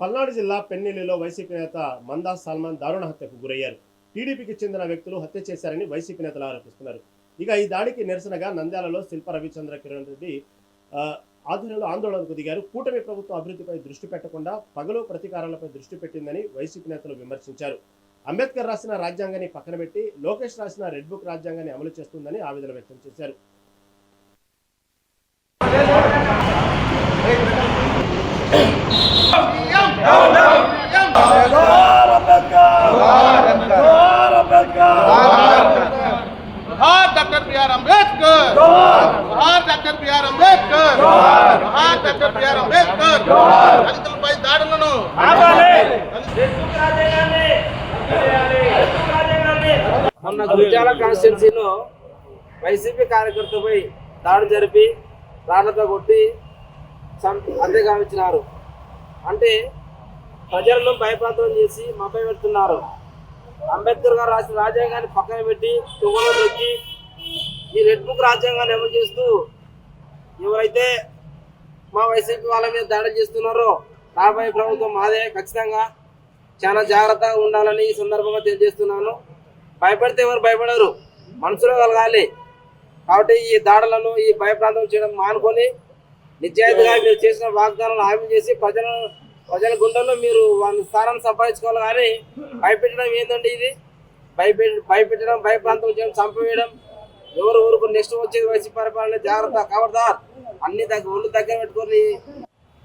పల్నాడు జిల్లా పెన్నెల్లిలో వైసీపీ నేత మందా సల్మాన్ దారుణ హత్యకు గురయ్యారు. టీడీపీకి చెందిన వ్యక్తులు హత్య చేశారని వైసీపీ నేతలు ఆరోపిస్తున్నారు. ఇక ఈ దాడికి నిరసనగా నంద్యాలలో శిల్ప రవిచంద్ర కిరణ్ రెడ్డి ఆధ్వర్యంలో ఆందోళనకు దిగారు. కూటమి ప్రభుత్వం అభివృద్ధిపై దృష్టి పెట్టకుండా పగలు ప్రతీకారాలపై దృష్టి పెట్టిందని వైసీపీ నేతలు విమర్శించారు. అంబేద్కర్ రాసిన రాజ్యాంగాన్ని పక్కన పెట్టి లోకేష్ రాసిన రెడ్ బుక్ రాజ్యాంగాన్ని అమలు చేస్తుందని ఆవేదన వ్యక్తం చేశారు. Doctor B R Ambedkar, doctor B R Ambedkar, doctor B R Ambedkar దళితులపై దాడులను మొన్న గురిజాల కాన్స్టిట్యున్సీలో వైసీపీ కార్యకర్తపై దాడి జరిపి రాళ్లతో కొట్టి హత్య గావించినారు. అంటే ప్రజలను భయప్రాంతం చేసి మభ్య పెడుతున్నారు. అంబేద్కర్ గారు రాసిన రాజ్యాంగాన్ని పక్కన పెట్టి తువ్వలో దొక్కి ఈ రెడ్ బుక్ రాజ్యాంగాన్ని అమలు చేస్తూ ఎవరైతే మా వైసీపీ వాళ్ళ మీద దాడులు చేస్తున్నారో రాబోయే ప్రభుత్వం మాదే, ఖచ్చితంగా చాలా జాగ్రత్తగా ఉండాలని ఈ సందర్భంగా తెలియజేస్తున్నాను. భయపడితే ఎవరు భయపడరు, మనసులో కలగాలి. కాబట్టి ఈ దాడులను ఈ భయప్రాంతం చేయడం మానుకొని నిజాయితీగా మీరు చేసిన వాగ్దానాలను హామీ చేసి ప్రజల గుండెల్లో మీరు వాళ్ళ స్థానాన్ని సంపాదించుకోవాలి. కానీ భయపెట్టడం ఏంటండి? ఇది భయపెట్టడం, భయప్రాంతం చేయడం, చంపవేయడం. ఎవరు ఊరుకు నెక్స్ట్ వచ్చేది వైసీపీ పరిపాలన. జాగ్రత్త, ఖబర్దార్. అన్ని ఒళ్ళు దగ్గర పెట్టుకొని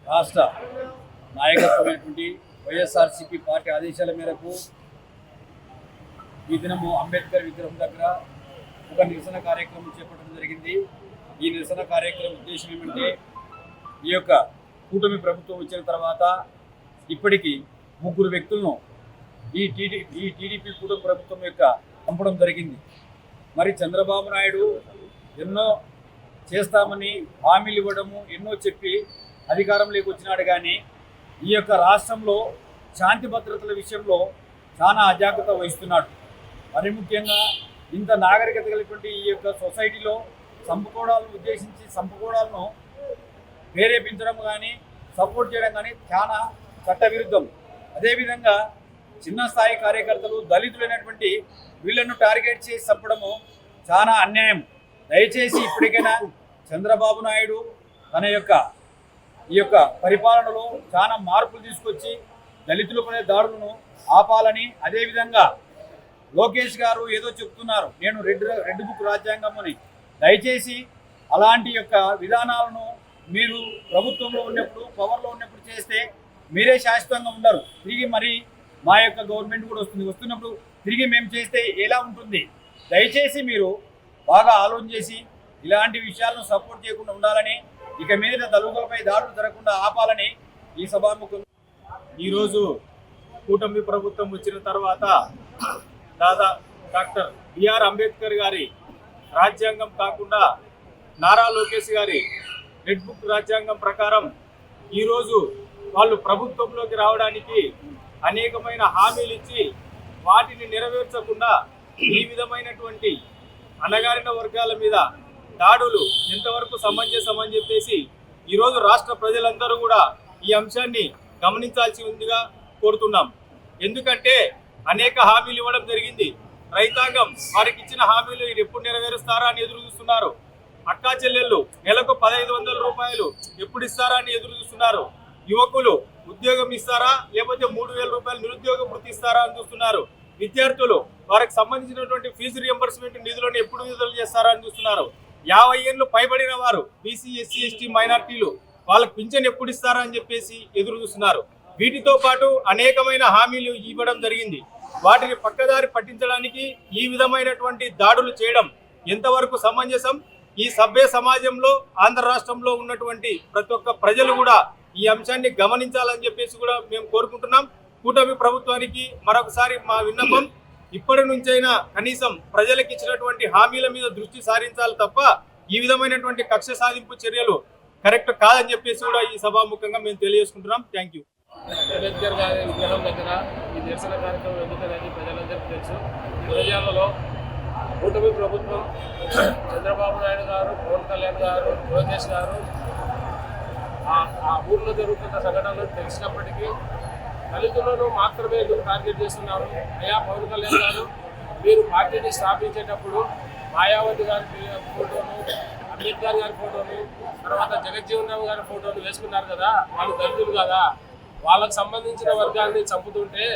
రాష్ట్ర నాయకత్వమైనటువంటి వైఎస్ఆర్సీపీ పార్టీ ఆదేశాల మేరకు ఈ దినము అంబేద్కర్ విగ్రహం దగ్గర ఒక నిరసన కార్యక్రమం చేపట్టడం జరిగింది. ఈ నిరసన కార్యక్రమం ఉద్దేశం ఏమంటే, ఈ యొక్క కూటమి ప్రభుత్వం వచ్చిన తర్వాత ఇప్పటికీ 3 వ్యక్తులను ఈ టీడీపీ కూటమి ప్రభుత్వం యొక్క చంపడం జరిగింది. మరి చంద్రబాబు నాయుడు ఎన్నో చేస్తామని హామీలు ఇవ్వడము, ఎన్నో చెప్పి అధికారంలోకి వచ్చినాడు. కానీ ఈ యొక్క రాష్ట్రంలో శాంతి భద్రతల విషయంలో చాలా అజాగ్రత్త వహిస్తున్నాడు. మరి ముఖ్యంగా ఇంత నాగరికత కలిగినటువంటి ఈ యొక్క సొసైటీలో సంపుకోవడాలను ఉద్దేశించి సంపుకోవడాలను ప్రేరేపించడం కానీ సపోర్ట్ చేయడం కానీ చాలా చట్టవిరుద్ధం. అదేవిధంగా చిన్న స్థాయి కార్యకర్తలు, దళితులైనటువంటి వీళ్ళను టార్గెట్ చేసి చంపడము చాలా అన్యాయం. దయచేసి ఇప్పటికైనా చంద్రబాబు నాయుడు తన యొక్క ఈ యొక్క పరిపాలనలో చాలా మార్పులు తీసుకొచ్చి దళితులపై దాడులను ఆపాలని, అదేవిధంగా లోకేష్ గారు ఏదో చెప్తున్నారు, నేను రెడ్ బుక్ రాజ్యాంగం అని. దయచేసి అలాంటి యొక్క విధానాలను మీరు ప్రభుత్వంలో ఉన్నప్పుడు, పవర్లో ఉన్నప్పుడు చేస్తే మీరే శాశ్వతంగా ఉండరు. తిరిగి మరి మా యొక్క గవర్నమెంట్ కూడా వస్తున్నప్పుడు తిరిగి మేము చేస్తే ఎలా ఉంటుంది? దయచేసి మీరు బాగా ఆలోచన చేసి ఇలాంటి విషయాలను సపోర్ట్ చేయకుండా ఉండాలని, ఇక మీద దళితులపై దాడులు జరగకుండా ఆపాలని ఈ సభాముఖం. ఈరోజు కూటమి ప్రభుత్వం వచ్చిన తర్వాత డాక్టర్ బిఆర్ అంబేద్కర్ గారి రాజ్యాంగం కాకుండా నారా లోకేష్ గారి రెడ్ బుక్ రాజ్యాంగం ప్రకారం ఈరోజు వాళ్ళు ప్రభుత్వంలోకి రావడానికి అనేకమైన హామీలు ఇచ్చి వాటిని నెరవేర్చకుండా ఈ విధమైనటువంటి అణగారిన వర్గాల మీద దాడులు ఎంతవరకు సమంజసం అని చెప్పేసి ఈరోజు రాష్ట్ర ప్రజలందరూ కూడా ఈ అంశాన్ని గమనించాల్సి ఉందిగా కోరుతున్నాం. ఎందుకంటే అనేక హామీలు ఇవ్వడం జరిగింది. రైతాంగం వారికి ఇచ్చిన హామీలు ఎప్పుడు నెరవేరుస్తారా అని ఎదురు చూస్తున్నారు. అక్కా చెల్లెళ్ళు నెలకు 1500 రూపాయలు ఎప్పుడు ఇస్తారా అని ఎదురు చూస్తున్నారు. యువకులు ఉద్యోగం ఇస్తారా, లేకపోతే 3000 రూపాయలు నిరుద్యోగ వృత్తి ఇస్తారా అని చూస్తున్నారు. విద్యార్థులు వారికి సంబంధించినటువంటి ఫీజు రియంబర్స్మెంట్ నిధులను ఎప్పుడు విడుదల చేస్తారా అని చూస్తున్నారు. 50 ఏళ్ళు పైబడిన వారు, బీసీ, ఎస్సీ, ఎస్టీ, మైనార్టీలు వాళ్ళకి పింఛన్ ఎప్పుడు ఇస్తారా అని చెప్పేసి ఎదురు చూస్తున్నారు. వీటితో పాటు అనేకమైన హామీలు ఇవ్వడం జరిగింది. వాటిని పక్కదారి పట్టించడానికి ఈ విధమైనటువంటి దాడులు చేయడం ఎంతవరకు సమంజసం? ఈ సభ్య సమాజంలో ఆంధ్ర రాష్ట్రంలో ఉన్నటువంటి ప్రతి ఒక్క ప్రజలు కూడా ఈ అంశాన్ని గమనించాలని చెప్పేసి కూడా మేము కోరుకుంటున్నాం. కూటమి ప్రభుత్వానికి మరొకసారి మా విన్నపం, ఇప్పటి నుంచైనా కనీసం ప్రజలకు ఇచ్చినటువంటి హామీల మీద దృష్టి సారించాలి తప్ప ఈ విధమైనటువంటి కక్ష సాధింపు చర్యలు కరెక్ట్ కాదని చెప్పేసి కూడా ఈ సభాముఖంగా మేము తెలియజేసుకుంటున్నాం. Thank you. అంబేద్కర్ గారి విగ్రహం దగ్గర ఈ నిరసన కార్యక్రమం ఎందుకనేది ప్రజలందరికీ తెలుసు. గురిజాలలో కూటమి ప్రభుత్వం, చంద్రబాబు నాయుడు గారు, పవన్ కళ్యాణ్ గారు, లోకేష్ గారు ఆ ఊర్లో జరుగుతున్న సంఘటనలు తెలిసినప్పటికీ దళితులను మాత్రమే ఎందుకు టార్గెట్ చేస్తున్నారు? అయ్యా పవన్ కళ్యాణ్ గారు, మీరు పార్టీని స్థాపించేటప్పుడు మాయావతి గారి ఫోటోను, అంబేద్కర్ గారి ఫోటోను, తర్వాత జగజ్జీవన్ రామ్ గారి ఫోటోను వేసుకున్నారు కదా. వాళ్ళు దళితులు కదా, వాళ్ళకు సంబంధించిన వర్గాన్ని చంపుతుంటే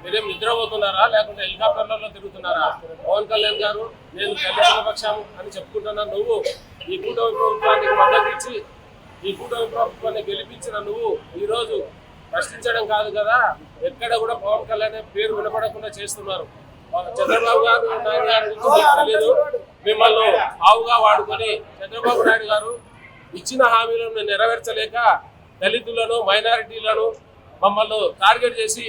మీరేం నిద్రపోతున్నారా, లేకుంటే హెలికాప్టర్లలో తిరుగుతున్నారా? పవన్ కళ్యాణ్ గారు, నేను దళితుల పక్షం అని చెప్పుకుంటున్నా. నువ్వు ఈ కూటమి ప్రభుత్వానికి మద్దతు ఇచ్చి ఈ కూటమి ప్రభుత్వాన్ని గెలిపించిన నువ్వు ఈరోజు ప్రశ్నించడం కాదు కదా, ఎక్కడ కూడా పవన్ కళ్యాణ్ పేరు వినపడకుండా చేస్తున్నారు. చంద్రబాబు గారు నాయుడు గారి గురించి మీకు తెలియదు. మిమ్మల్ని ఆవుగా వాడుకొని చంద్రబాబు నాయుడు గారు ఇచ్చిన హామీలను నెరవేర్చలేక దళితులను, మైనారిటీలను మమ్మల్ని టార్గెట్ చేసి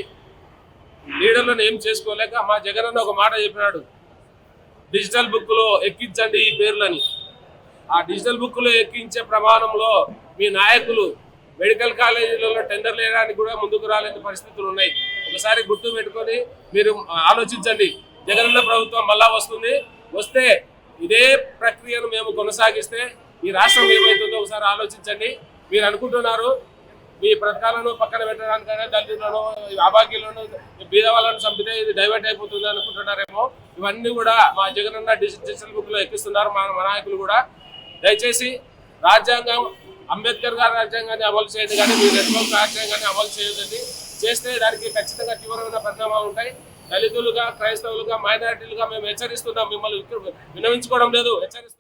లీడర్లను ఏం చేసుకోలేక మా జగన్ అన్న ఒక మాట చెప్పినాడు, డిజిటల్ బుక్లో ఎక్కించండి ఈ పేర్లని. ఆ డిజిటల్ బుక్లో ఎక్కించే ప్రమాణంలో మీ నాయకులు మెడికల్ కాలేజీలలో టెండర్లు వేయడానికి కూడా ముందుకు రాలేని పరిస్థితులు ఉన్నాయి. ఒకసారి గుర్తు పెట్టుకొని మీరు ఆలోచించండి. జగనన్న ప్రభుత్వం మళ్ళా వస్తే ఇదే ప్రక్రియను మేము కొనసాగిస్తే ఈ రాష్ట్రం ఏమవుతుందో ఒకసారి ఆలోచించండి. మీరు అనుకుంటున్నారు మీ పథకాలను పక్కన పెట్టడానికైనా దళితులను, అభాగ్యులను, బీద వాళ్ళను చంపితే ఇది డైవర్ట్ అయిపోతుంది అనుకుంటున్నారేమో. ఇవన్నీ కూడా మా జగనన్న డిజిటల్ బుక్లో ఎక్కిస్తున్నారు మా నాయకులు కూడా. దయచేసి రాజ్యాంగం, అంబేద్కర్ గారి రాజ్యాంగాన్ని అమలు చేయండి, కానీ మీ నెట్వర్క్ రాజ్యాంగాన్ని అమలు చేయదండి. చేస్తే దానికి ఖచ్చితంగా తీవ్రమైన పరిణామాలు ఉంటాయి. దళితులుగా, క్రైస్తవులుగా, మైనారిటీలుగా మేము హెచ్చరిస్తున్నాం. మిమ్మల్ని విన్నవించుకోవడం లేదు, హెచ్చరిస్తున్నాం.